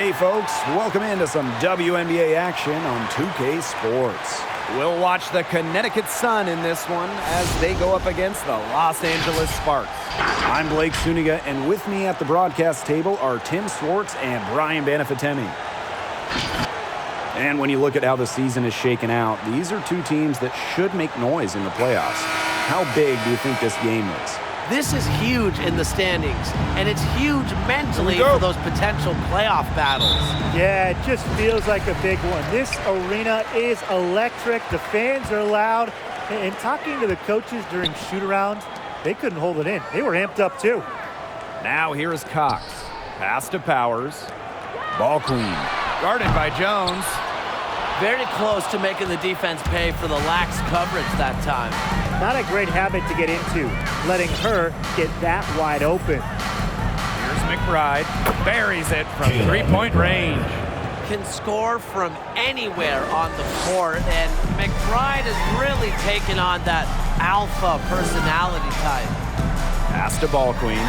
Hey folks, welcome into some WNBA action on 2K Sports. We'll watch the Connecticut Sun in this one as they go up against the Los Angeles Sparks. I'm Blake Suniga, and with me at the broadcast table are Tim Swartz and Brian Banafitemi. And when you look at how the season is shaken out, these are two teams that should make noise in the playoffs. How big do you think this game is? This is huge in the standings, and it's huge mentally for those potential playoff battles. Yeah, it just feels like a big one. This arena is electric. The fans are loud. And talking to the coaches during shoot-arounds, they couldn't hold it in. They were amped up, too. Now here is Cox. Pass to Powers. Ball queen. Guarded by Jones. Very close to making the defense pay for the lax coverage that time. Not a great habit to get into, letting her get that wide open. Here's McBride. Buries it from three-point range. Can score from anywhere on the court, and McBride has really taken on that alpha personality type. Pass to Ball Queen.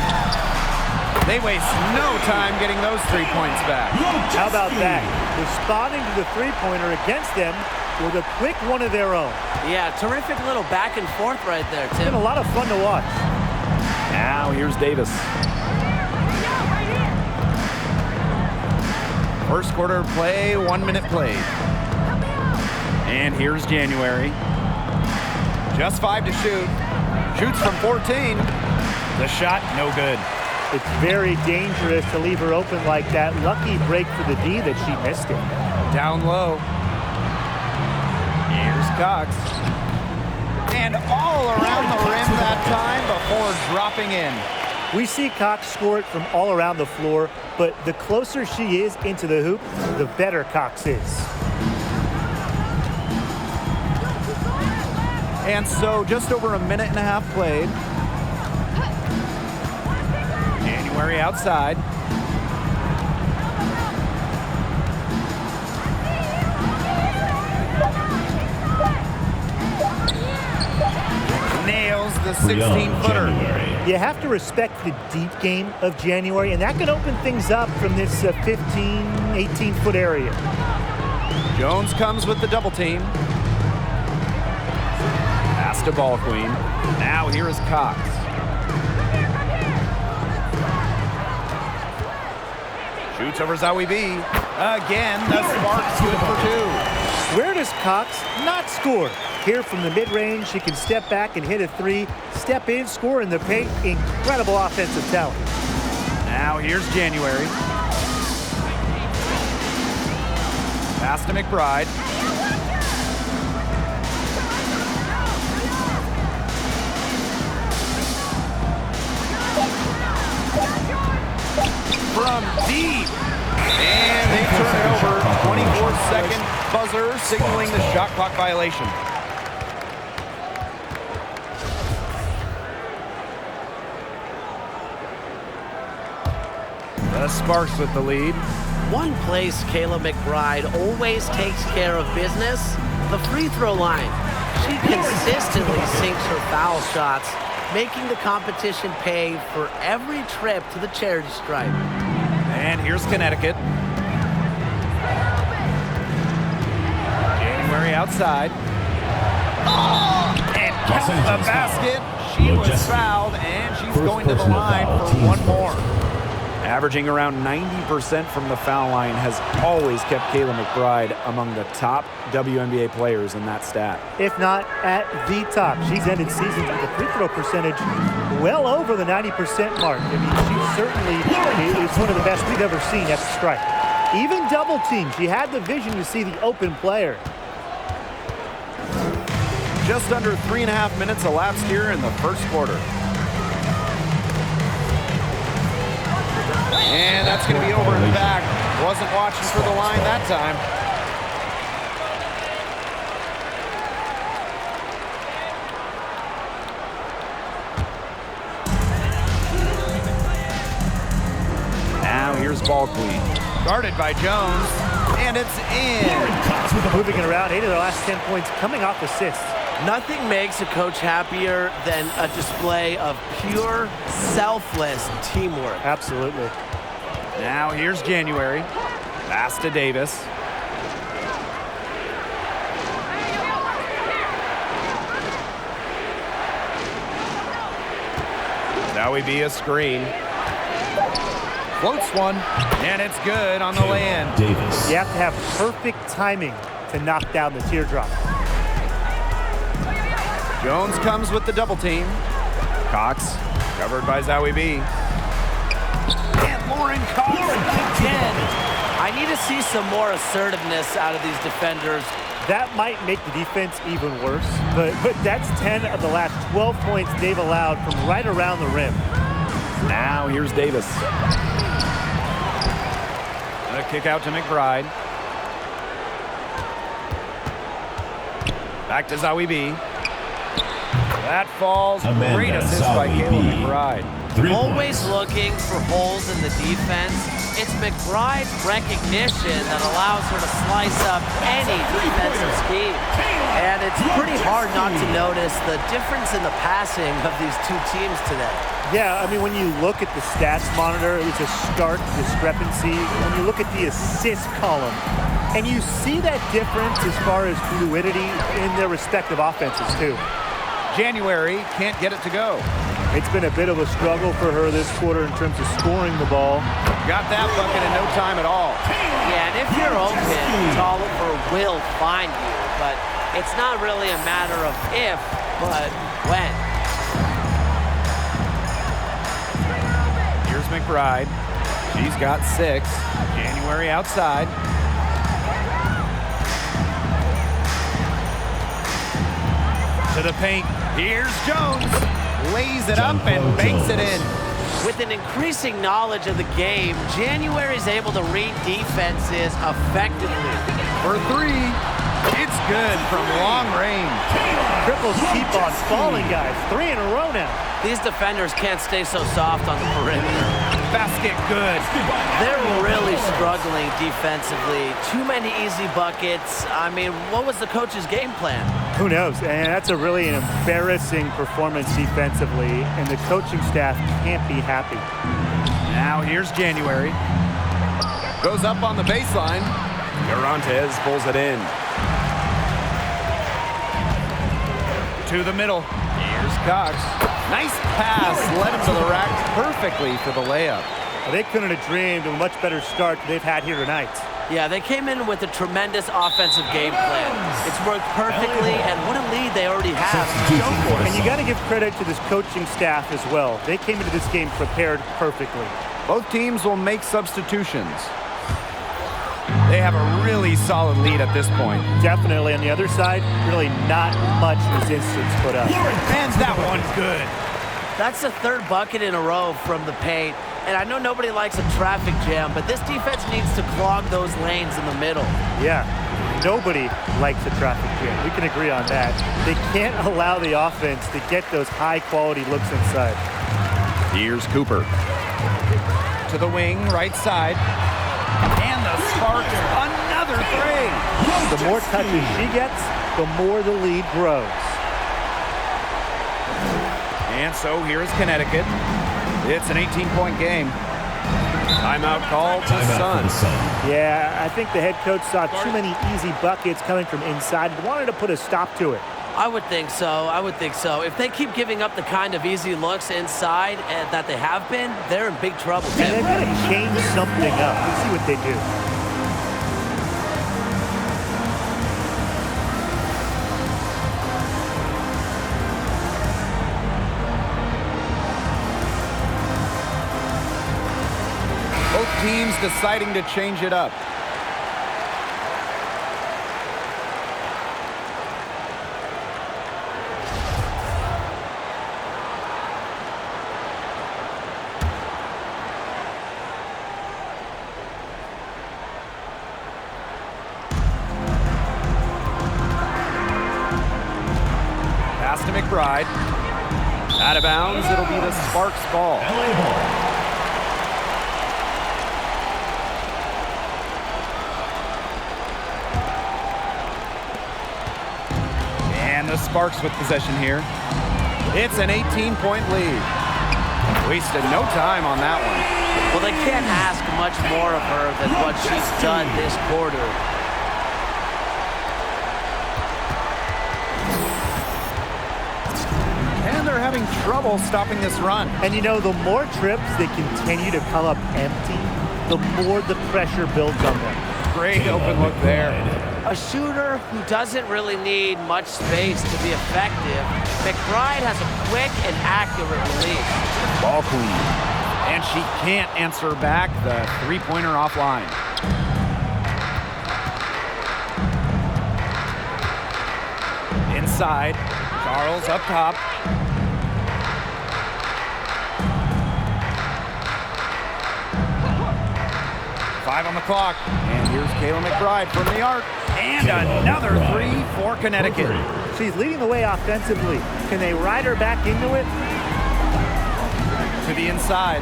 They waste no time getting those 3 points back. How about that? Responding to the three-pointer against them with a quick one of their own. Yeah, terrific little back and forth right there, Tim. It's been a lot of fun to watch. Now here's Davis. First quarter play, 1 minute played. And here's January. Just 5 to shoot. Shoots from 14. The shot, no good. It's very dangerous to leave her open like that. Lucky break for the D that she missed it. Down low. Here's Cox. And all around the rim that time before dropping in. We see Cox score it from all around the floor, but the closer she is into the hoop, the better Cox is. And so just over a minute and a half played. January outside. Nails the 16-footer. You have to respect the deep game of January, and that can open things up from this 15, 18-foot area. Jones comes with the double team. Pass to Ball Queen. Now here is Cox. Shoots over Zawi B. Again, the Sparks good for two. Where does Cox not score? Here from the mid-range, she can step back and hit a three, step in, score in the paint. Incredible offensive talent. Now here's January. Pass to McBride. From deep. And they turn it over. 24-second buzzer signaling the shot clock violation. The Sparks with the lead. One place Kayla McBride always takes care of business, the free throw line. She consistently sinks her foul shots, making the competition pay for every trip to the charity stripe. And here's Connecticut. January outside. And count the basket. She was fouled, and she's going to the line for one more. Averaging around 90% from the foul line has always kept Kayla McBride among the top WNBA players in that stat. If not at the top. She's ended seasons with a free throw percentage well over the 90% mark. I mean, she certainly is one of the best we've ever seen at the stripe. Even double team, she had the vision to see the open player. Just under 3.5 minutes elapsed here in the first quarter. And that's going to be over in the back. Wasn't watching for the line that time. Now here's Ball Queen. Guarded by Jones. And it's in. Moving it around, 8 of their last 10 points coming off assists. Nothing makes a coach happier than a display of pure, selfless teamwork. Absolutely. Now here's January. Pass to Davis. Now we be a screen. Floats one, and it's good on the land. Davis. You have to have perfect timing to knock down the teardrop. Jones comes with the double team. Cox covered by Zowie B. And Lauren Cox again. I need to see some more assertiveness out of these defenders. That might make the defense even worse, but that's 10 of the last 12 points they've allowed from right around the rim. Now here's Davis. The kick out to McBride. Back to Zowie B. That falls. Amanda Great assist by Zowie Kayla B. McBride. 3 Always points. looking for holes in the defense. It's McBride's recognition that allows her to slice up any defensive scheme. And it's pretty hard not to notice the difference in the passing of these two teams today. Yeah, I mean, when you look at the stats monitor, it's a stark discrepancy. When you look at the assist column, and you see that difference as far as fluidity in their respective offenses, too. January can't get it to go. It's been a bit of a struggle for her this quarter in terms of scoring the ball. Got that bucket in no time at all. Yeah, and if you're open, Tolliver will find you. But it's not really a matter of if, but when. Here's McBride. She's got 6. January outside. To the paint. Here's Jones. Lays it up and banks it in. With an increasing knowledge of the game, January's able to read defenses effectively. For 3. It's good from long range. Triples keep on falling, guys. 3 in a row now. These defenders can't stay so soft on the perimeter. Basket good. They're really struggling defensively. Too many easy buckets. I mean, what was the coach's game plan? Who knows? And that's a really embarrassing performance defensively, and the coaching staff can't be happy. Now here's January. Goes up on the baseline. Garantes pulls it in. To the middle. Here's Cox. Nice pass. Led him to the rack perfectly for the layup. They couldn't have dreamed of a much better start than they've had here tonight. Yeah, they came in with a tremendous offensive game plan. It's worked perfectly, and what a lead they already have. Go for it. And you got to give credit to this coaching staff as well. They came into this game prepared perfectly. Both teams will make substitutions. They have a really solid lead at this point. Definitely on the other side, really not much resistance put up. And that one's good. That's the 3rd bucket in a row from the paint. And I know nobody likes a traffic jam, but this defense needs to clog those lanes in the middle. Yeah, nobody likes a traffic jam. We can agree on that. They can't allow the offense to get those high-quality looks inside. Here's Cooper. To the wing, right side. And the Sparks, another 3. The more touches she gets, the more the lead grows. And so here's Connecticut. It's an 18-point game. Timeout called to Sun. Yeah, I think the head coach saw too many easy buckets coming from inside and wanted to put a stop to it. I would think so. I would think so. If they keep giving up the kind of easy looks inside that they have been, they're in big trouble. And they've got to change something up. Let's see what they do. Both teams deciding to change it up. Pass to McBride. Out of bounds, it'll be the Sparks ball. LA ball. And the Sparks with possession here. It's an 18-point lead. Wasted no time on that one. Well, they can't ask much more of her than what she's done this quarter. And they're having trouble stopping this run. And you know, the more trips they continue to come up empty, the more the pressure builds on them. Great open look there. A shooter who doesn't really need much space to be effective, McBride has a quick and accurate release. Ball queen. And she can't answer back the three-pointer offline. Inside, Charles up top. Five on the clock. And here's Kayla McBride from the arc. And another three for Connecticut. She's leading the way offensively. Can they ride her back into it? To the inside.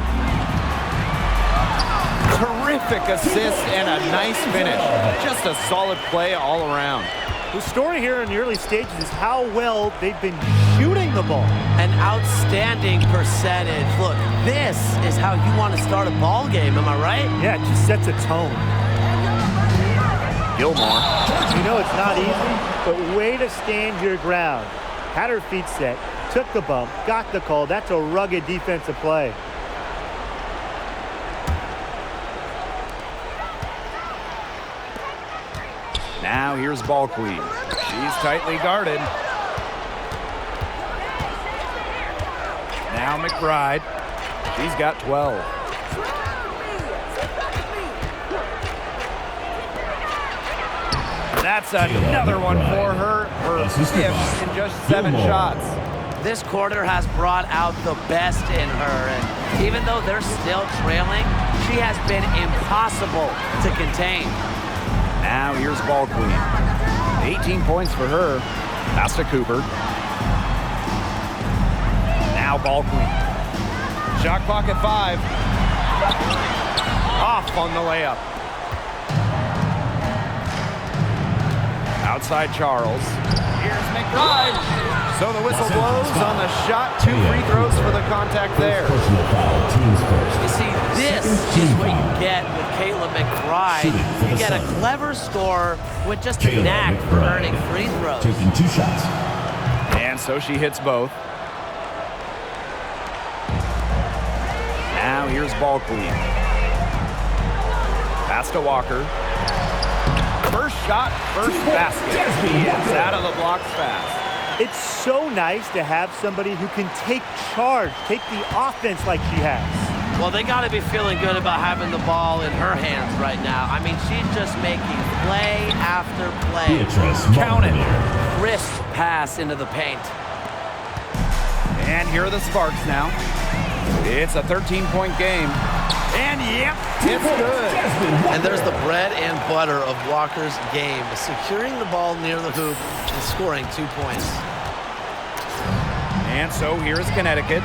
Terrific assist and a nice finish. Just a solid play all around. The story here in the early stages is how well they've been shooting the ball. An outstanding percentage. Look, this is how you want to start a ball game, am I right? Yeah, it just sets a tone. Gilmore. You know it's not easy, but way to stand your ground. Had her feet set, took the bump, got the call. That's a rugged defensive play. Now here's ball queen. She's tightly guarded. Now McBride. She's got 12. That's another one for her. Her fifth in just 7 shots. This quarter has brought out the best in her, and even though they're still trailing, she has been impossible to contain. Now here's ball queen. 18 points for her. Pass to Cooper. Now ball queen. Shot clock at 5. Off on the layup. Outside Charles. Here's McBride. So the whistle blows on the shot. 2 free throws for the contact there. You see, this is what you get with Kayla McBride. You get a clever scorer with just a knack for earning free throws. Taking 2 shots. And so she hits both. Now here's ball queen. Pass to Walker. First shot, first basket. He is out of the blocks fast. It's so nice to have somebody who can take charge, take the offense like she has. Well, they got to be feeling good about having the ball in her hands right now. I mean, she's just making play after play. Count it. Crisp pass into the paint. And here are the Sparks now. It's a 13-point game. And yep, it's good. And there's the bread and butter of Walker's game, securing the ball near the hoop and scoring 2 points. And so here's Connecticut.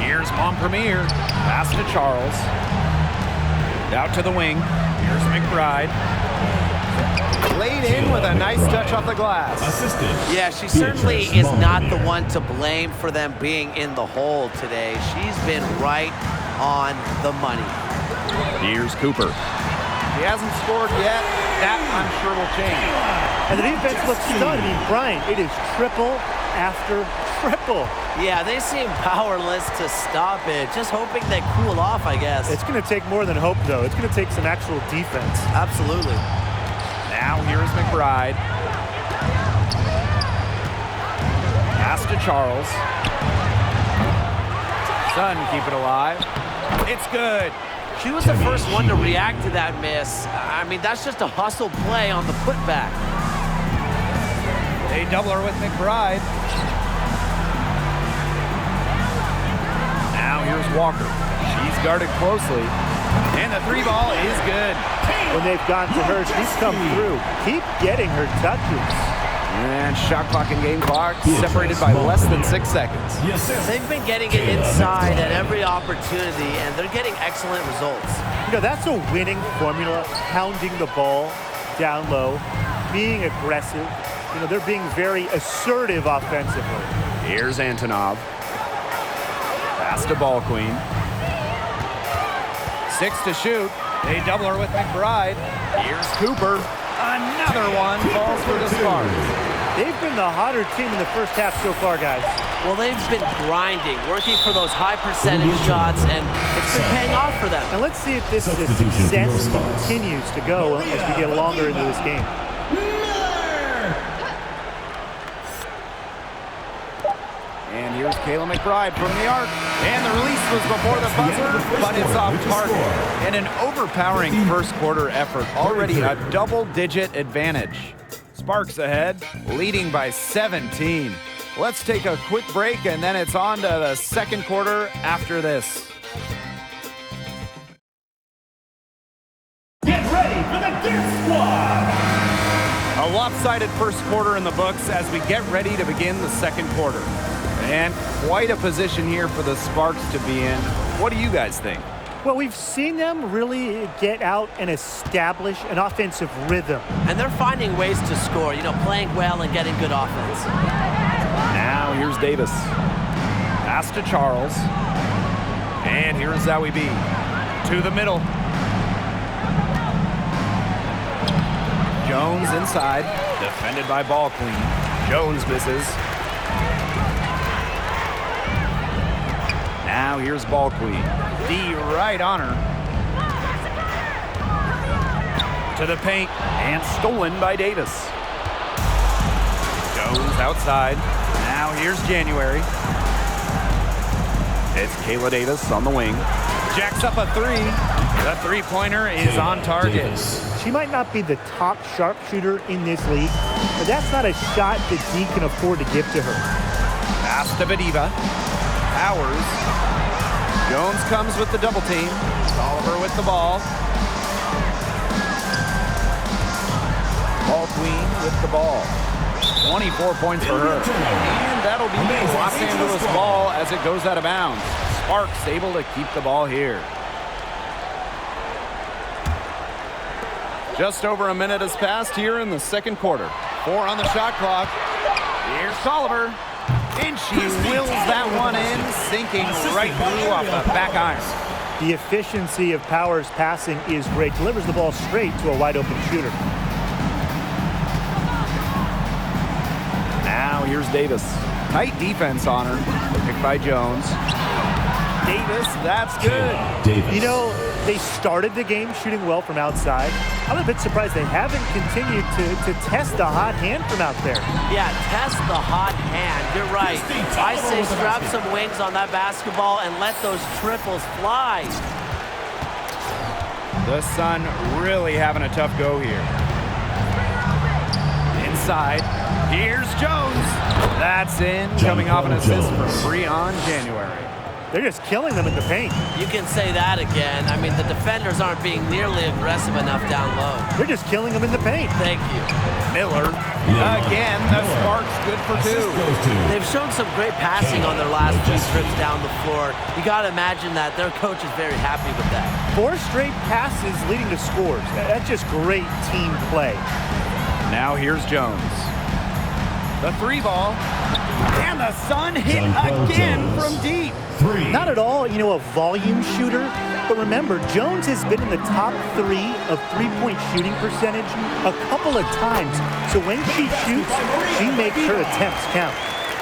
Here's Montpremier. Pass to Charles. Out to the wing. Here's McBride. Laid in with a nice touch off the glass. Yeah, she certainly is not the one to blame for them being in the hole today. She's been right on the money. Here's Cooper. He hasn't scored yet. That, I'm sure, will change. And the defense looks stunned. I mean, Brian, it is triple after triple. Yeah, they seem powerless to stop it. Just hoping they cool off, I guess. It's going to take more than hope, though. It's going to take some actual defense. Absolutely. Now here's McBride. Pass to Charles. Sun, keep it alive. It's good. She was the first one to react to that miss. I mean, that's just a hustle play on the putback. They double her with McBride. Now here's Walker. She's guarded closely. And the 3 ball is good. When they've gone to her, she's come through. Keep getting her touches. And shot clock and game clock separated by less than 6 seconds. They've been getting it inside at every opportunity, and they're getting excellent results. You know, that's a winning formula, pounding the ball down low, being aggressive. You know, they're being very assertive offensively. Here's Antonov. Pass to ball queen. 6 to shoot. They double her with McBride. Here's Cooper. Another one falls for the Sparks. They've been the hotter team in the first half so far, guys. Well, they've been grinding, working for those high percentage shots, and it's been paying off for them. And let's see if this success continues to go as we get longer into this game. And here's Kayla McBride from the arc. And the release was before the buzzer, but it's off target. And an overpowering first quarter effort. Already a double-digit advantage. Sparks ahead, leading by 17. Let's take a quick break, and then it's on to the second quarter after this. Get ready for the Dirt Squad! A lopsided first quarter in the books as we get ready to begin the second quarter. And quite a position here for the Sparks to be in. What do you guys think? Well, we've seen them really get out and establish an offensive rhythm. And they're finding ways to score, playing well and getting good offense. Now here's Davis. Pass to Charles. And here's Zowie B. To the middle. Jones inside. Defended by Ball Queen. Jones misses. Now here's Ball Queen. D right on her. To the paint. And stolen by Davis. Jones outside. Now here's January. It's Kayla Davis on the wing. Jacks up a three. The three-pointer is on target. She might not be the top sharpshooter in this league, but that's not a shot that D can afford to give to her. Pass to Bediva. Powers. Jones comes with the double team. Oliver with the ball. Ball Queen with the ball. 24 points for her. And that'll be Los Angeles ball as it goes out of bounds. Sparks able to keep the ball here. Just over a minute has passed here in the second quarter. 4 on the shot clock. Here's Oliver. And she wills that one in, sinking right through off the back iron. The efficiency of Powers' passing is great. Delivers the ball straight to a wide-open shooter. Now here's Davis. Tight defense on her. Picked by Jones. Davis, that's good. They started the game shooting well from outside. I'm a bit surprised they haven't continued to test the hot hand from out there. Yeah, test the hot hand. You're right. I say strap some wings on that basketball and let those triples fly. The Sun really having a tough go here. Inside. Here's Jones. That's in. Coming off an assist for free on January. They're just killing them in the paint. You can say that again. I mean, the defenders aren't being nearly aggressive enough down low. They're just killing them in the paint. Thank you. Miller. Again, the Sparks good for 2. They've shown some great passing on their last few trips down the floor. You got to imagine that their coach is very happy with that. 4 straight passes leading to scores. That's just great team play. Now here's Jones. The 3 ball. And the Sun hit again from deep. Not at all, a volume shooter, but remember, Jones has been in the top 3 of three-point shooting percentage a couple of times. So when she shoots, she makes her attempts count.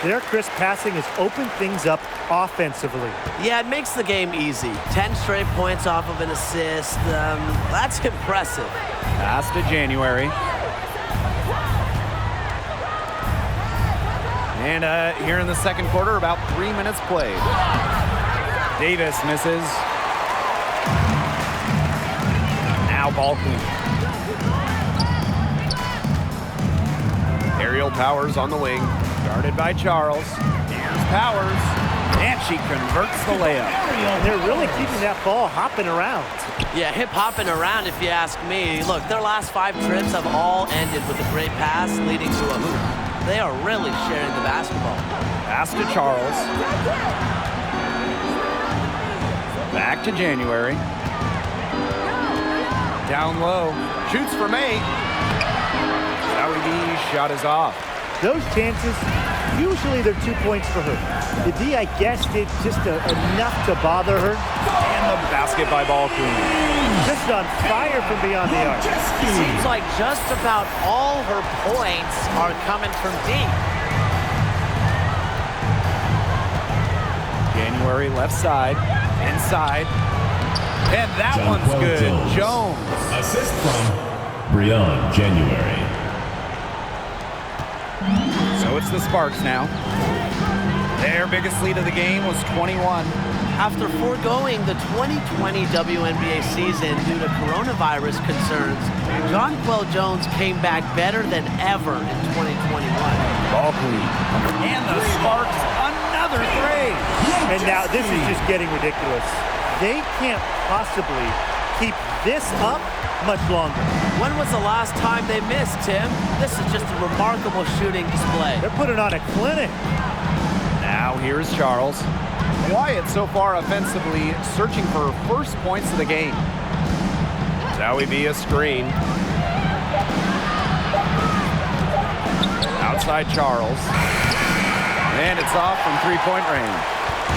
Their crisp passing has opened things up offensively. Yeah, it makes the game easy. 10 straight points off of an assist. That's impressive. Pass to January. And here in the second quarter, about 3 minutes played. Davis misses. Now Ball Queen. Aerial Powers on the wing. Guarded by Charles. Here's Powers. And she converts the layup. They're really keeping that ball hopping around. Yeah, hip-hopping around if you ask me. Look, their last 5 trips have all ended with a great pass leading to a hoop. They are really sharing the basketball. Pass to Charles. Back to January. Down low. Shoots from 8. Zowie B shot is off. Those chances, Usually they're 2 points for her. The D, I guess, did just enough to bother her. And the basket by Ball Queen. Just on fire from beyond the arc. Seems like just about all her points are coming from deep. January left side, inside. And that one's good. Jones. Assist from Breon January. So it's the Sparks now. Their biggest lead of the game was 21. After foregoing the 2020 WNBA season due to coronavirus concerns, Jonquel Jones came back better than ever in 2021. Ball Queen. And the Sparks, another three. And now this is just getting ridiculous. They can't possibly keep this up much longer. When was the last time they missed, Tim? This is just a remarkable shooting display. They're putting on a clinic. Now here's Charles. Wyatt so far offensively searching for first points of the game. Zoe via screen. Outside Charles. And it's off from three-point range.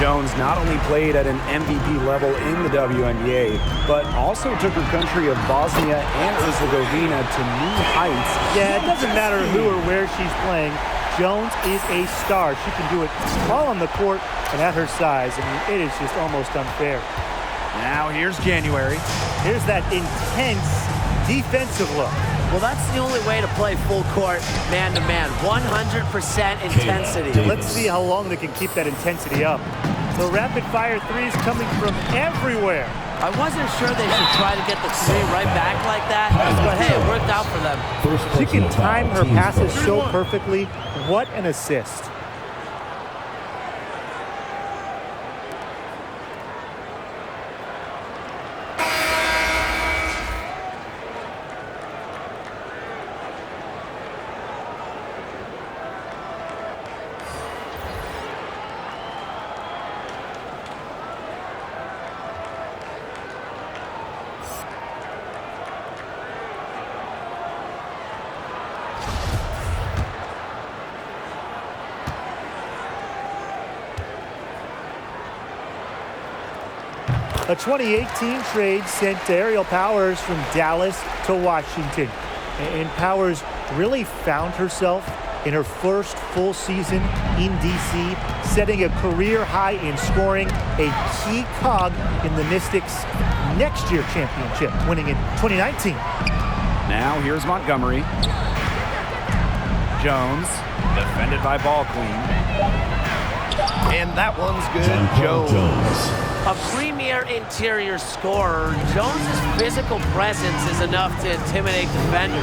Jones not only played at an MVP level in the WNBA, but also took her country of Bosnia and Herzegovina to new heights. Yeah, it doesn't matter who or where she's playing. Jones is a star. She can do it all on the court and at her size. I mean, it is just almost unfair. Now here's January. Here's that intense defensive look. Well, that's the only way to play full court, man-to-man. 100% intensity. Let's see how long they can keep that intensity up. So rapid-fire threes coming from everywhere. I wasn't sure they should try to get the three right back like that, but hey, it worked out for them. She can time her passes so perfectly. What an assist. A 2018 trade sent Ariel Powers from Dallas to Washington. And Powers really found herself in her first full season in D.C., setting a career high in scoring, a key cog in the Mystics' next year championship, winning in 2019. Now here's Montgomery. Jones, defended by Ball Queen. And that one's good. Jones. A premier interior scorer, Jones's physical presence is enough to intimidate defenders.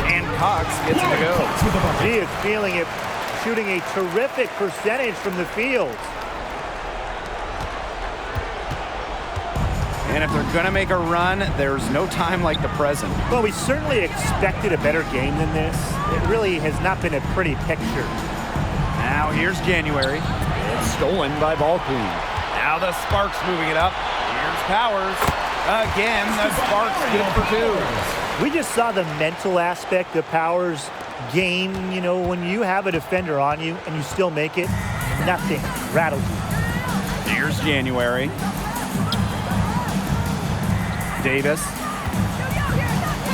And Cox gets it to go. She is feeling it, shooting a terrific percentage from the field. And if they're going to make a run, there's no time like the present. Well, we certainly expected a better game than this. It really has not been a pretty picture. Now here's January. It's stolen by Ball Queen. Now the Sparks moving it up. Here's Powers. Again, the Sparks good for two. We just saw the mental aspect of Powers' game. You know, when you have a defender on you and you still make it, nothing rattles you. Here's January. Davis.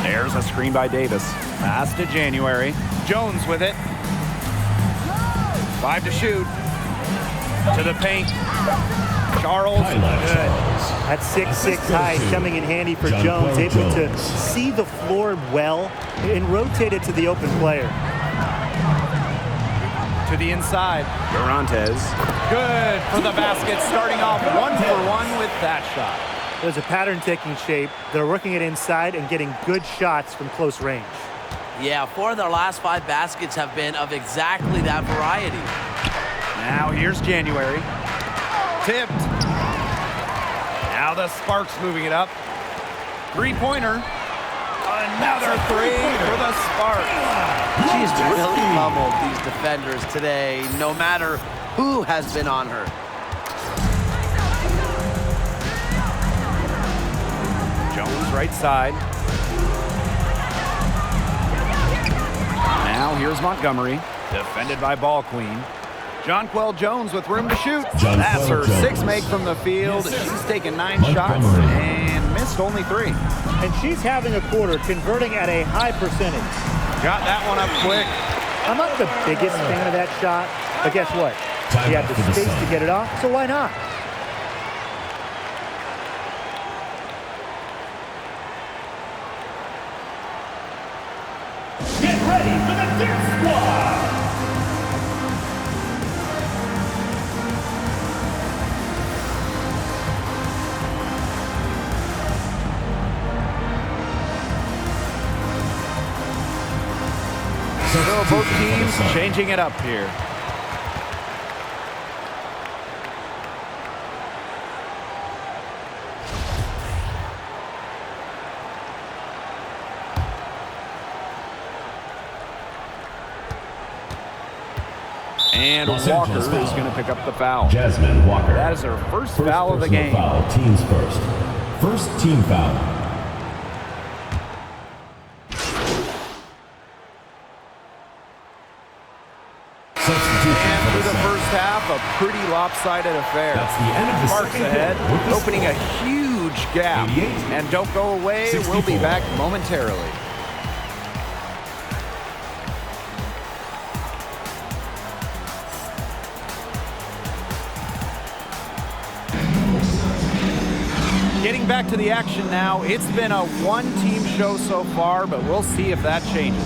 There's a screen by Davis. Pass to January. Jones with it. 5 to shoot. To the paint. Charles. Good. That's 6'6" high, coming in handy for Jones, able to see the floor well and rotate it to the open player. To the inside. Durantes. Good for the basket, starting off 1-for-1 with that shot. There's a pattern taking shape. They're working it inside and getting good shots from close range. Yeah, 4 of their last 5 baskets have been of exactly that variety. Now here's January. Tipped. Now the Sparks moving it up. Three-pointer. Another three for the Sparks. She's really pummeled these defenders today, no matter who has been on her. Jones right side. Now here's Montgomery, defended by Ball Queen. Jonquel Jones with room to shoot. Jonquel That's her Jones. 6th make from the field. She's taken 9 shots Montgomery. and missed only 3. And she's having a quarter, converting at a high percentage. Got that one up quick. I'm not the biggest fan of that shot, but guess what? She had the Timeout for the space Sun. to get it off, so why not? Get ready for the Dirt Squad. So both teams changing it up here. And Los Walker Angeles is foul. going to pick up the foul. Jasmine Walker. That is her first First foul of the personal game. Foul, teams first. First team foul. Substitution And for through the Sun. first half, a pretty lopsided affair. That's the end of the Sparks second ahead, quarter with the opening score. a huge gap. 88. And don't go away, we'll be 64. back momentarily. Getting back to the action now. It's been a one-team show so far, but we'll see if that changes.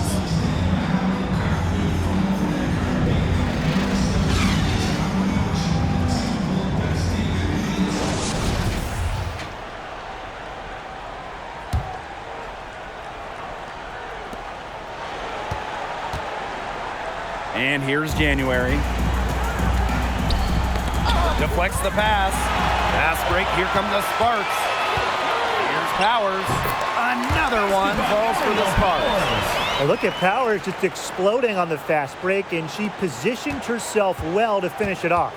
And here's January. Deflects the pass. Pass break. Here come the Sparks. Here's Powers. Another one falls for the Sparks. Well, look at Powers just exploding on the fast break, and she positioned herself well to finish it off.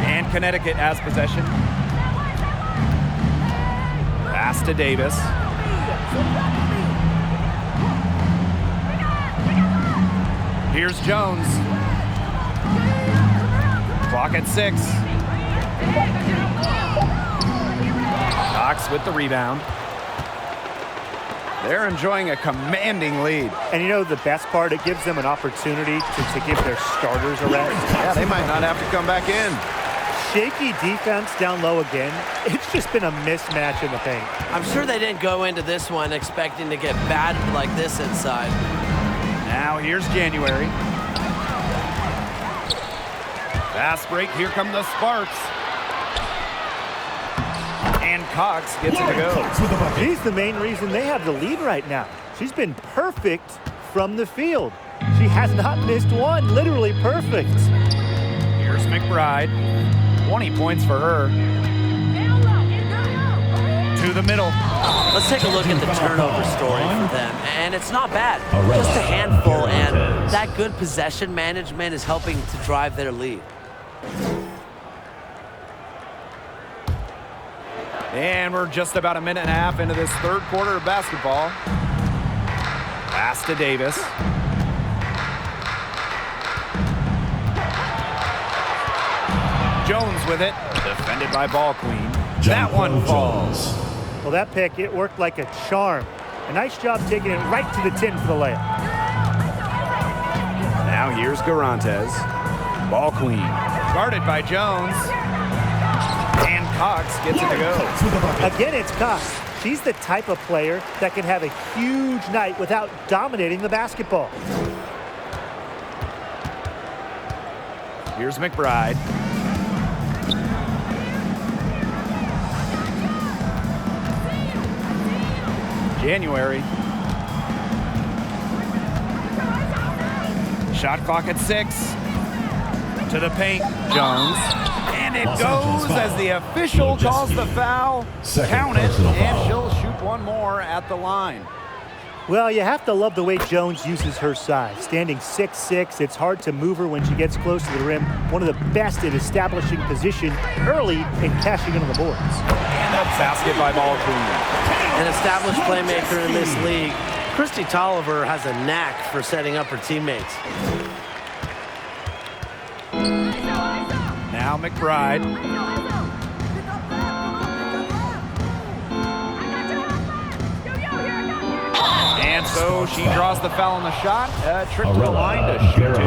And Connecticut has possession. Pass to Davis. Here's Jones. Clock at 6. Cox with the rebound. They're enjoying a commanding lead. And you know the best part, it gives them an opportunity to give their starters a rest. Yeah, they might not have to come back in. Shaky defense down low again. It's just been a mismatch in the paint. I'm sure they didn't go into this one expecting to get battered like this inside. Now here's January. Fast break. Here come the Sparks. And Cox gets it to go. Cox with the bucket. She's the main reason they have the lead right now. She's been perfect from the field. She has not missed one, literally perfect. Here's McBride. 20 points for her. To the middle. Let's take a look at the turnover story for them. And it's not bad. Arella. Just a handful, and Guarantees. that good possession management is helping to drive their lead. And we're just about a minute and a half into this third quarter of basketball. Pass to Davis. Jones with it. Defended by Ball Queen. That one falls. Well, that pick, it worked like a charm. A nice job taking it right to the tin for the layup. Now here's Garantes. Ball Queen. Guarded by Jones. And Cox gets it to go. Cox with the bucket. Again, it's Cox. She's the type of player that can have a huge night without dominating the basketball. Here's McBride. January. Shot clock at 6. To the paint, Jones. And it Los Angeles goes as foul. the official It'll just calls the be foul. second Count it, personal and foul. she'll shoot one more at the line. Well, you have to love the way Jones uses her size. Standing 6'6", it's hard to move her when she gets close to the rim. One of the best at establishing position early and cashing in on the boards. And a basket by Ball Queen. An established playmaker in this league. Christy Tolliver has a knack for setting up her teammates. Now McBride. And so she draws the foul on the shot. Trip to the line to shoot two.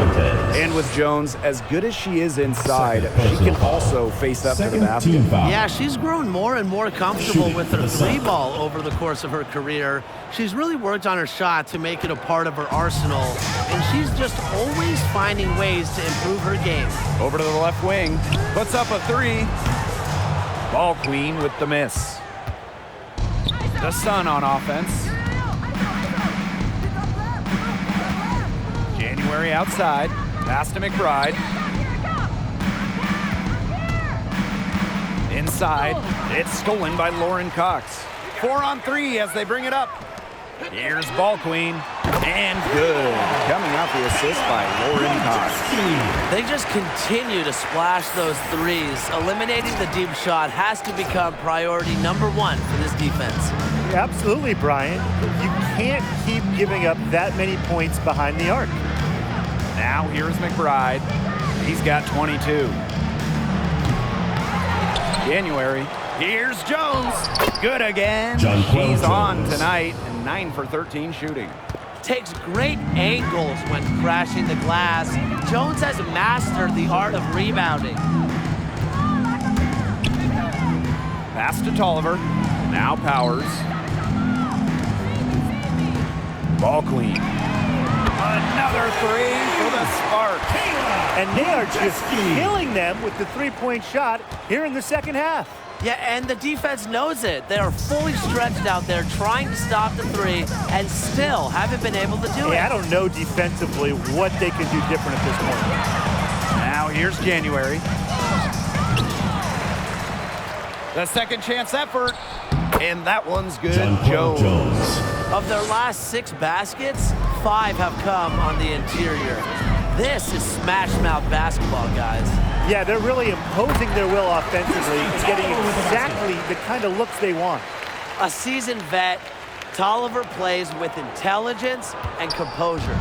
And with Jones, as good as she is inside, she can also face up to the basket. Yeah, she's grown more and more comfortable with her three ball over the course of her career. She's really worked on her shot to make it a part of her arsenal, and she's just always finding ways to improve her game. Over to the left wing, puts up a three. Ball queen with the miss. The Sun on offense. January outside, pass to McBride. Inside, it's stolen by Lauren Cox. 4 on 3 as they bring it up. Here's ball queen, and good. Coming out the assist by Lauren Cox. They just continue to splash those threes. Eliminating the deep shot has to become priority number 1 for this defense. Yeah, absolutely, Brian. You can't keep giving up that many points behind the arc. Now here's McBride. He's got 22. January. Here's Jones. Good again. She's on tonight, and 9 for 13 shooting. Takes great angles when crashing the glass. Jones has mastered the art of rebounding. Pass to Tolliver. Now Powers. Ball clean. Another three for the Sparks. And they are just killing them with the three-point shot here in the second half. Yeah, and the defense knows it. They are fully stretched out there trying to stop the three and still haven't been able to do it. I don't know defensively what they can do different at this point. Now here's January. The second chance effort. And that one's good. Jones. Of their last 6 baskets, 5 have come on the interior. This is smash mouth basketball, guys. Yeah, they're really imposing their will offensively and getting exactly the kind of looks they want. A seasoned vet, Tolliver plays with intelligence and composure.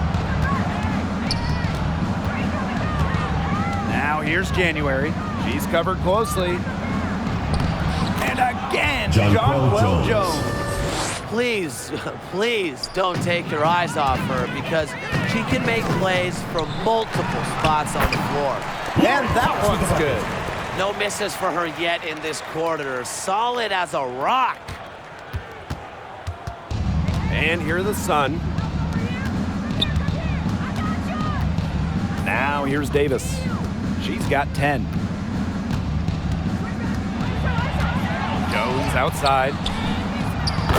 Now here's January. She's covered closely. And again, Jonquel Jones. Please, please don't take your eyes off her because she can make plays from multiple spots on the floor. And that one's good. No misses for her yet in this quarter. Solid as a rock. And here the Sun. Now here's Davis. She's got 10. Jones outside.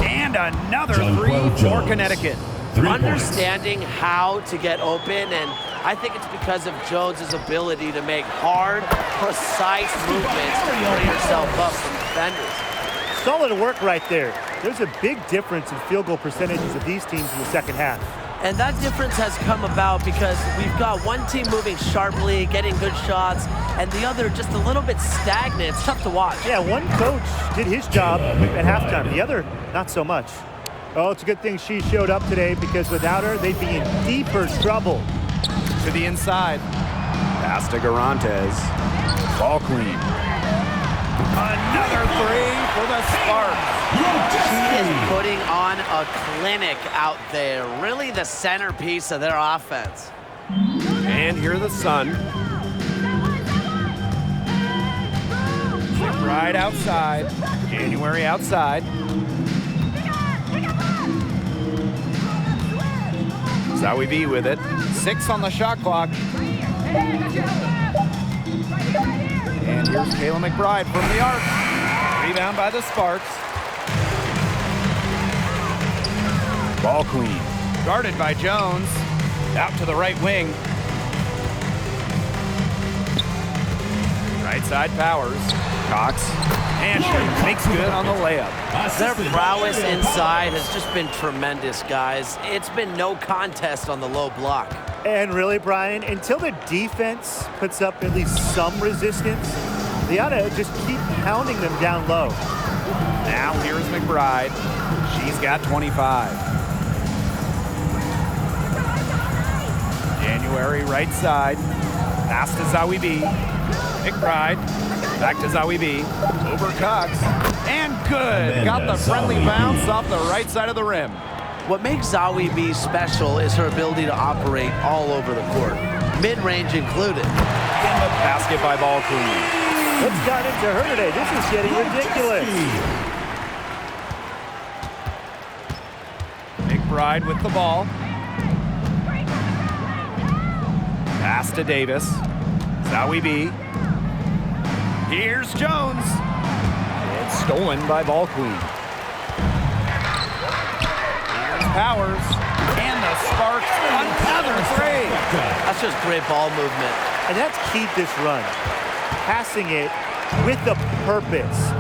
And another three for Connecticut. Understanding how to get open, and I think it's because of Jones's ability to make hard, precise movements to free herself up from defenders. Solid work right there. There's a big difference in field goal percentages of these teams in the second half. And that difference has come about because we've got one team moving sharply, getting good shots, and the other just a little bit stagnant. It's tough to watch. Yeah, one coach did his job at halftime. The other, not so much. Oh, it's a good thing she showed up today because without her, they'd be in deeper trouble. To the inside. Pass to Garantes. Ball clean. Another three for the Sparks. She is putting on a clinic out there. Really the centerpiece of their offense. And here the Sun. Right outside. January outside. Zowie B with it. 6 on the shot clock. And here's Kayla McBride from the arc. Rebound by the Sparks. Ball queen. Guarded by Jones. Out to the right wing. Right side Powers. Cox. And she makes good on the layup. Their prowess inside has just been tremendous, guys. It's been no contest on the low block. And really, Brian, until the defense puts up at least some resistance, they ought to just keep pounding them down low. Now here's McBride. She's got 25. January, right side. Pass to Zawi B. McBride. Back to Zawi B. Over Cox. And good. Got the friendly bounce off the right side of the rim. What makes Zawi B special is her ability to operate all over the court, mid-range included. In the basket by Ball Queen. What's got into her today? This is getting ridiculous. McBride with the ball. Pass to Davis. Zawi B. Here's Jones. It's stolen by Ball Queen. Here's Powers. And the Sparks another three. That's just great ball movement. And that's keyed this run. Passing it with a purpose.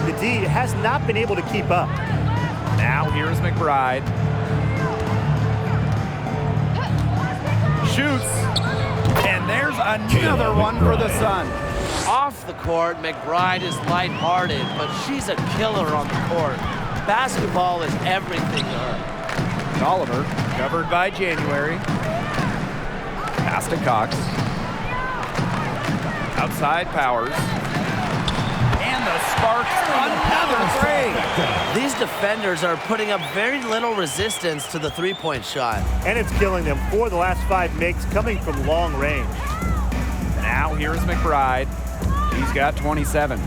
The D has not been able to keep up. Now here's McBride. Shoots. And there's another one for the Sun. Off the court, McBride is lighthearted, but she's a killer on the court. Basketball is everything to her. Oliver, covered by January. Pass to Cox. Outside Powers. And the Sparks, another three. These defenders are putting up very little resistance to the three-point shot. And it's killing them. 4 of the last 5 makes coming from long range. Now here's McBride. He's got 27.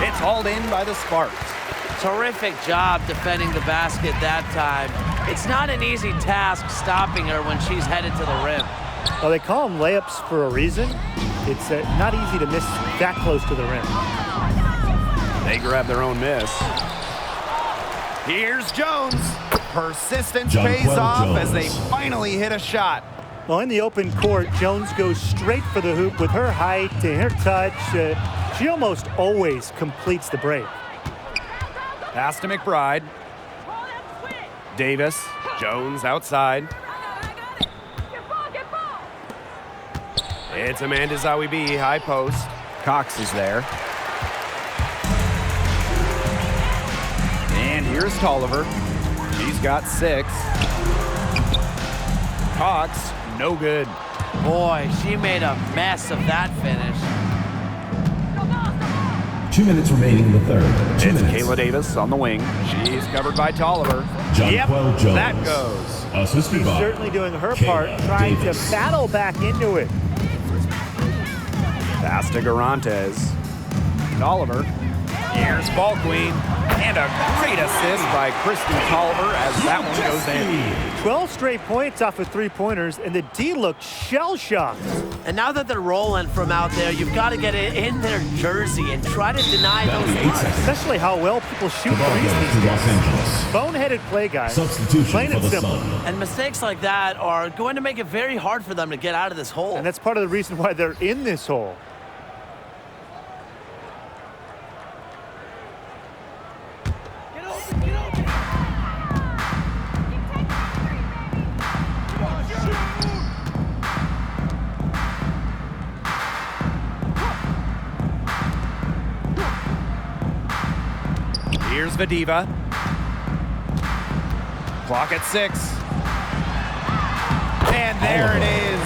It's hauled in by the Sparks. Terrific job defending the basket that time. It's not an easy task stopping her when she's headed to the rim. Well, they call them layups for a reason. It's not easy to miss that close to the rim. They grab their own miss. Here's Jones. Persistence pays off as they finally hit a shot. Well, in the open court, Jones goes straight for the hoop with her height and her touch. She almost always completes the break. Pass to McBride. Davis. Jones outside. It's Amanda Zawi B, high post. Cox is there. And here's Tolliver. She's got 6. Cox, no good. Boy, she made a mess of that finish. 2 minutes remaining in the third. It's Kayla Davis on the wing. She's covered by Tolliver. Yep, Jones. that goes. Assisted She's by certainly doing her part, trying to battle back into it. Pass to Garantes. Tolliver. Here's Ball Queen. And a great assist by Kristen Tolliver as that one goes in. 12 straight points off of 3-pointers, and the D looked shell-shocked. And now that they're rolling from out there, you've got to get it in their jersey and try to deny those looks. Especially how well people shoot ball threes goes these to days. Los Angeles. Boneheaded play, guys. Substitution Plain for and the simple. Sun. And mistakes like that are going to make it very hard for them to get out of this hole. And that's part of the reason why they're in this hole. Here's Vadiva. Clock at 6. And there it is.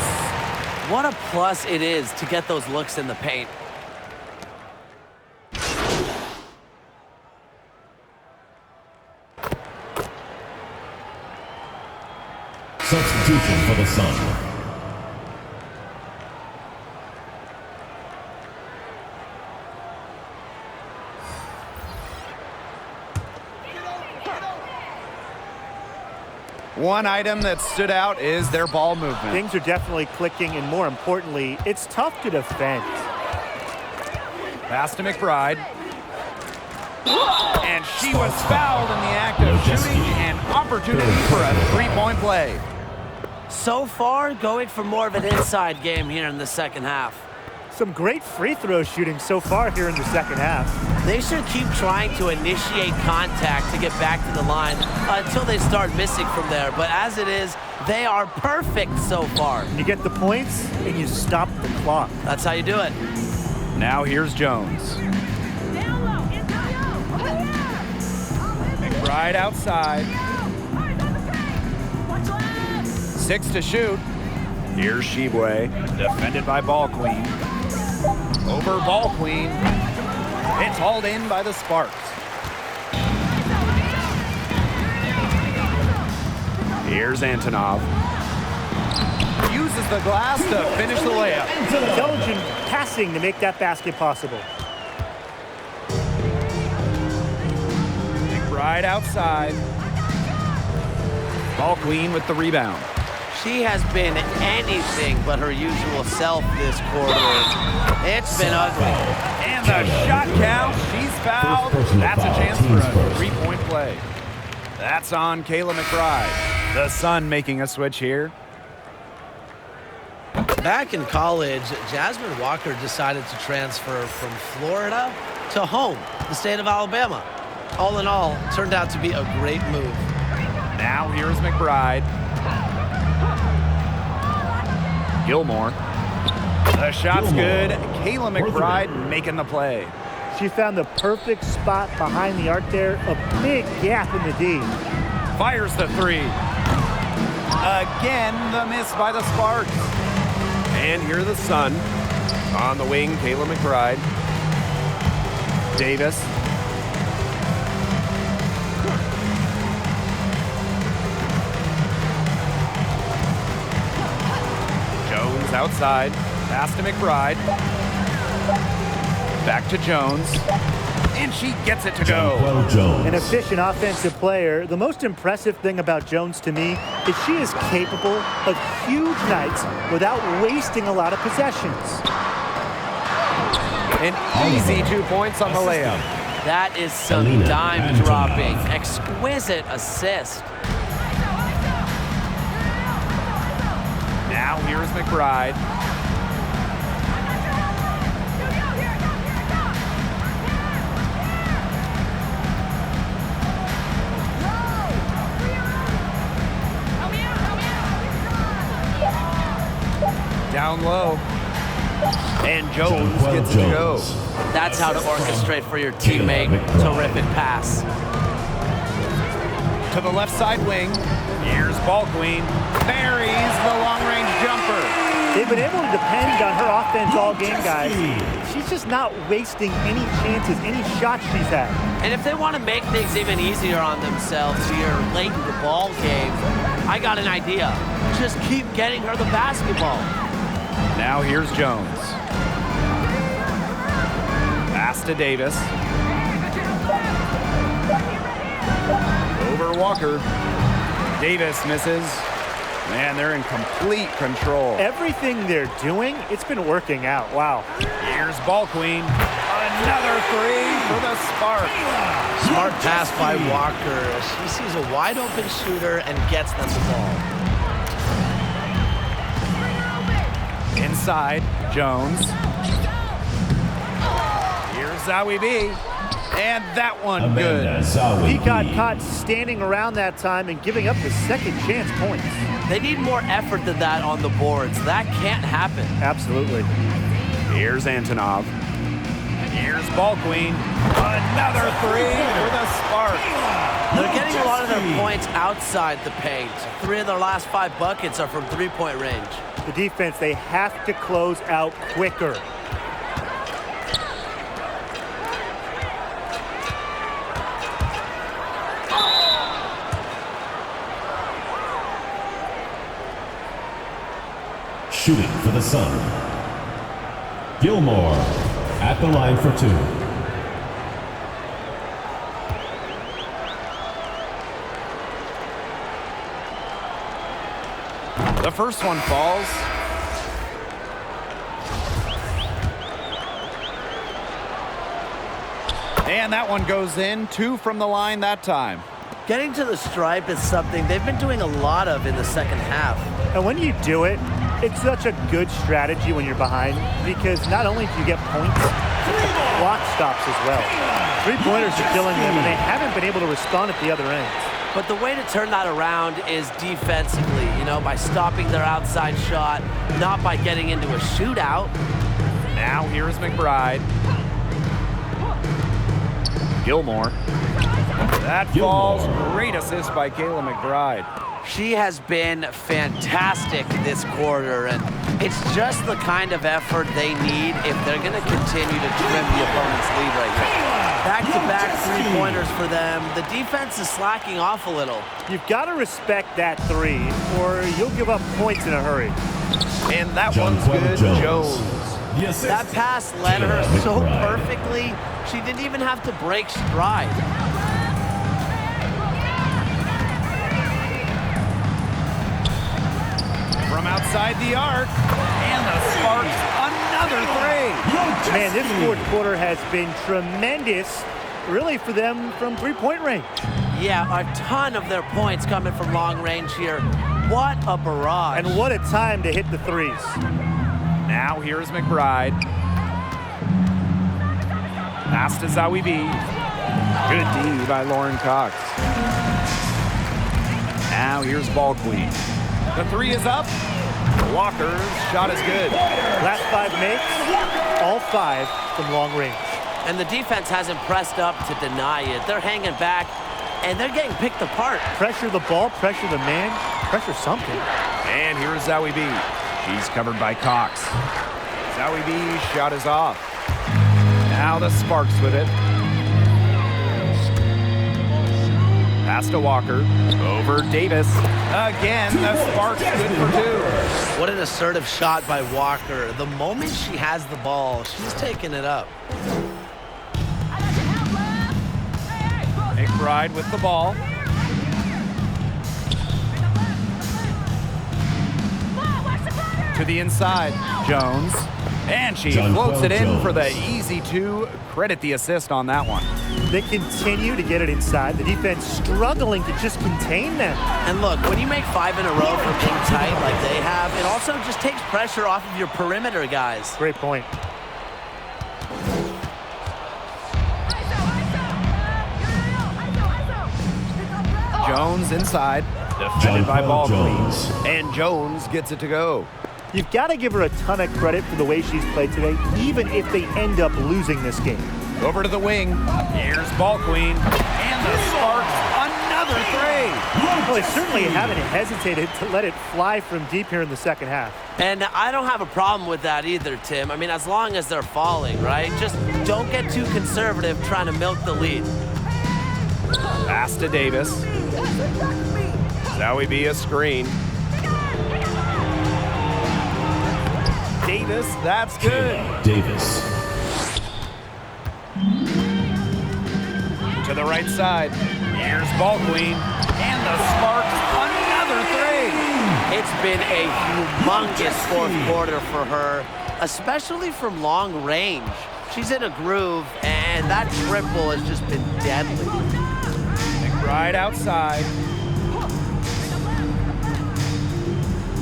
What a plus it is to get those looks in the paint. Substitution for the Sun. One item that stood out is their ball movement. Things are definitely clicking, and more importantly, it's tough to defend. Pass to McBride. And she was fouled in the act of shooting, an opportunity for a three-point play. So far, going for more of an inside game here in the second half. Some great free throw shooting so far here in the second half. They should keep trying to initiate contact to get back to the line until they start missing from there. But as it is, they are perfect so far. You get the points, and you stop the clock. That's how you do it. Now here's Jones. McBride outside. 6 to shoot. Here's Shibwe, defended by Ball Queen. Over Ball Queen. It's hauled in by the Sparks. Here's Antonov. Uses the glass to finish the layup. Intelligent passing to make that basket possible. McBride outside. Ball Queen with the rebound. She has been anything but her usual self this quarter. It's been ugly. And the shot count, she's fouled. That's a chance for a three-point play. That's on Kayla McBride. The Sun making a switch here. Back in college, Jasmine Walker decided to transfer from Florida to home, the state of Alabama. All in all, turned out to be a great move. Now here's McBride. Gilmore. The shot's good. Kayla McBride making the play. She found the perfect spot behind the arc there. A big gap in the D. Fires the three. Again, the miss by the Sparks. And here the Sun. On the wing, Kayla McBride. Davis. Jones outside. Pass to McBride. Back to Jones. And she gets it to go. An efficient offensive player. The most impressive thing about Jones to me is she is capable of huge nights without wasting a lot of possessions. An easy 2 points on the layup. That is some dime dropping. Exquisite assist. Now here's McBride. Down low. And Jones gets it to go. That's how to orchestrate for your teammate. Terrific pass. To the left side wing. Here's Ball Queen. Buries the long-range jumper. They've been able to depend on her offense all game, guys. She's just not wasting any chances, any shots she's had. And if they want to make things even easier on themselves here late in the ball game, I got an idea. Just keep getting her the basketball. Now here's Jones. Pass to Davis. Over Walker. Davis misses. Man, they're in complete control. Everything they're doing, it's been working out. Wow. Here's Ball Queen. Another three for the Sparks. Smart pass by Walker. She sees a wide open shooter and gets them the ball. Inside, Jones. Here's Zowie B. And that one good. He got caught standing around that time and giving up the second chance points. They need more effort than that on the boards. That can't happen. Absolutely. Here's Antonov. Here's Ball Queen. Another three for the Sparks. They're getting a lot of their points outside the paint. 3 of their last 5 buckets are from three-point range. The defense, they have to close out quicker. Shooting for the Sun. Gilmore at the line for 2. The first one falls. And that one goes in. 2 from the line that time. Getting to the stripe is something they've been doing a lot of in the second half. And when you do it, it's such a good strategy when you're behind because not only do you get points, block stops as well. Three-pointers are killing them, and they haven't been able to respond at the other end. But the way to turn that around is defensively, by stopping their outside shot, not by getting into a shootout. Now here's McBride. Gilmore. That falls. Great assist by Kayla McBride. She has been fantastic this quarter, and it's just the kind of effort they need if they're going to continue to trim the opponent's lead right here. Back-to-back three-pointers for them. The defense is slacking off a little. You've got to respect that three, or you'll give up points in a hurry. And that one's good, Jones. Yes, That pass led her so perfectly, she didn't even have to break stride. From outside the arc, and the Sparks, another three. Man, this fourth quarter has been tremendous, really, for them from three-point range. Yeah, a ton of their points coming from long range here. What a barrage. And what a time to hit the threes. Now here's McBride. Pass to Zawi B. Good D by Lauren Cox. Now here's Ball Queen. The three is up. Walker's shot is good. Last 5 makes, all 5 from long range. And the defense hasn't pressed up to deny it. They're hanging back, and they're getting picked apart. Pressure the ball, pressure the man, pressure something. And here's Zawi B. She's covered by Cox. Zawi B's shot is off. Now the Sparks with it. Pass to Walker. Over Davis. Again, the Sparks good for 2. What an assertive shot by Walker. The moment she has the ball, she's taking it up. McBride with the ball. To the inside. Jones. And she floats it in for the easy 2. Credit the assist on that one. They continue to get it inside. The defense struggling to just contain them. And look, when you make 5 in a row for being tight like they have, it also just takes pressure off of your perimeter guys. Great point. Jones inside. Defended by Ball Queen. And Jones gets it to go. You've got to give her a ton of credit for the way she's played today, even if they end up losing this game. Over to the wing. Here's Ball Queen. And the Sparks, another 3. Well, they certainly haven't hesitated to let it fly from deep here in the second half. And I don't have a problem with that either, Tim. I mean, as long as they're falling, right? Just don't get too conservative trying to milk the lead. Pass to Davis. Zawi B a screen. Davis, that's good. Davis. To the right side. Here's Ball Queen. And the Sparks, another 3. It's been a humongous fourth quarter for her, especially from long range. She's in a groove, and that triple has just been deadly. McBride outside.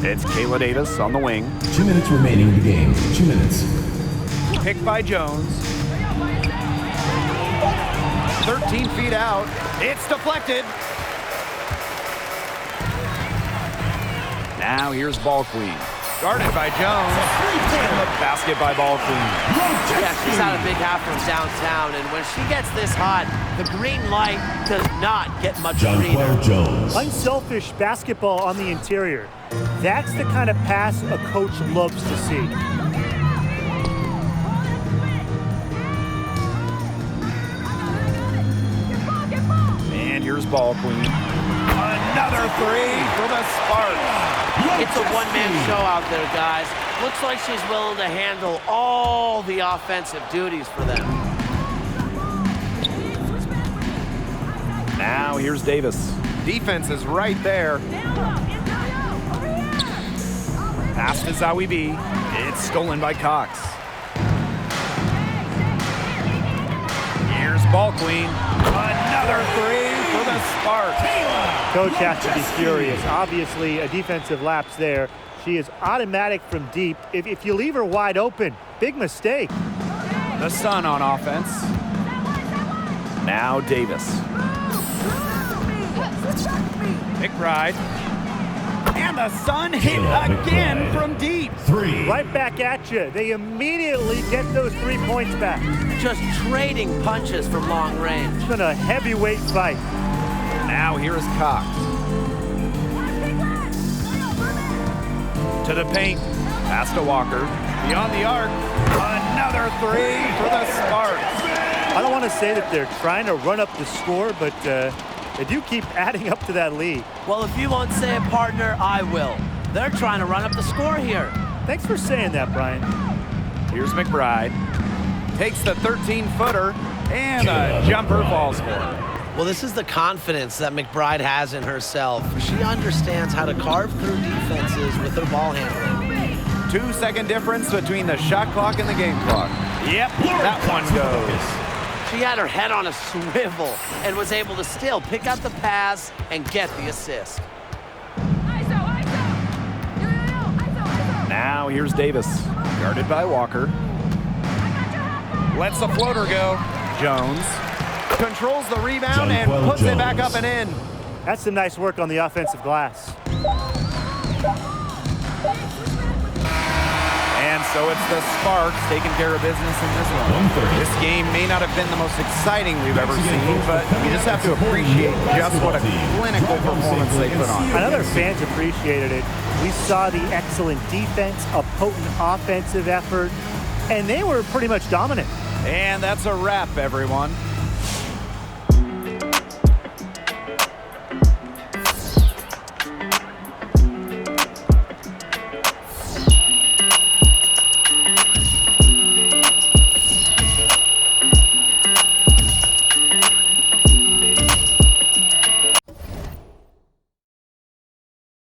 It's Kayla Davis on the wing. 2 minutes remaining in the game. 2 minutes. Picked by Jones. 13 feet out. It's deflected. Now here's Ball Queen. Guarded by Jones. And the basket by Ball Queen. Yeah, she's had a big half from downtown, and when she gets this hot, the green light does not get much greener. Jones. Unselfish basketball on the interior. That's the kind of pass a coach loves to see. And here's Ball Queen. Another 3 for the Sparks. It's a one-man show out there, guys. Looks like she's willing to handle all the offensive duties for them. Now here's Davis. Defense is right there. Pass to Zawi B. It's stolen by Cox. Here's Ball Queen. Another 3 for the Sparks. Coach has to be furious. Obviously, a defensive lapse there. She is automatic from deep. If you leave her wide open, big mistake. The Sun on offense. Now Davis. McBride. And the Sun hit again from deep. 3. Right back at you. They immediately get those 3 points back. Just trading punches from long range. It's been a heavyweight fight. Now here's Cox. To the paint. Pass to Walker. Beyond the arc. Another three for the Sparks. I don't want to say that they're trying to run up the score, but they do keep adding up to that lead. Well, if you won't say it, partner, I will. They're trying to run up the score here. Thanks for saying that, Brian. Here's McBride. Takes the 13-footer, and a jumper falls for her. Well, this is the confidence that McBride has in herself. She understands how to carve through defenses with her ball handling. 2-second difference between the shot clock and the game clock. Yep, that one goes. She had her head on a swivel and was able to still pick up the pass and get the assist. Now here's Davis, guarded by Walker. Lets the floater go. Jones controls the rebound and puts it back up and in. That's some nice work on the offensive glass. And so it's the Sparks taking care of business in this one. This game may not have been the most exciting we've ever seen, but you just have to appreciate just what a clinical performance they put on. I know their fans appreciated it. We saw the excellent defense, a potent offensive effort, and they were pretty much dominant. And that's a wrap, everyone.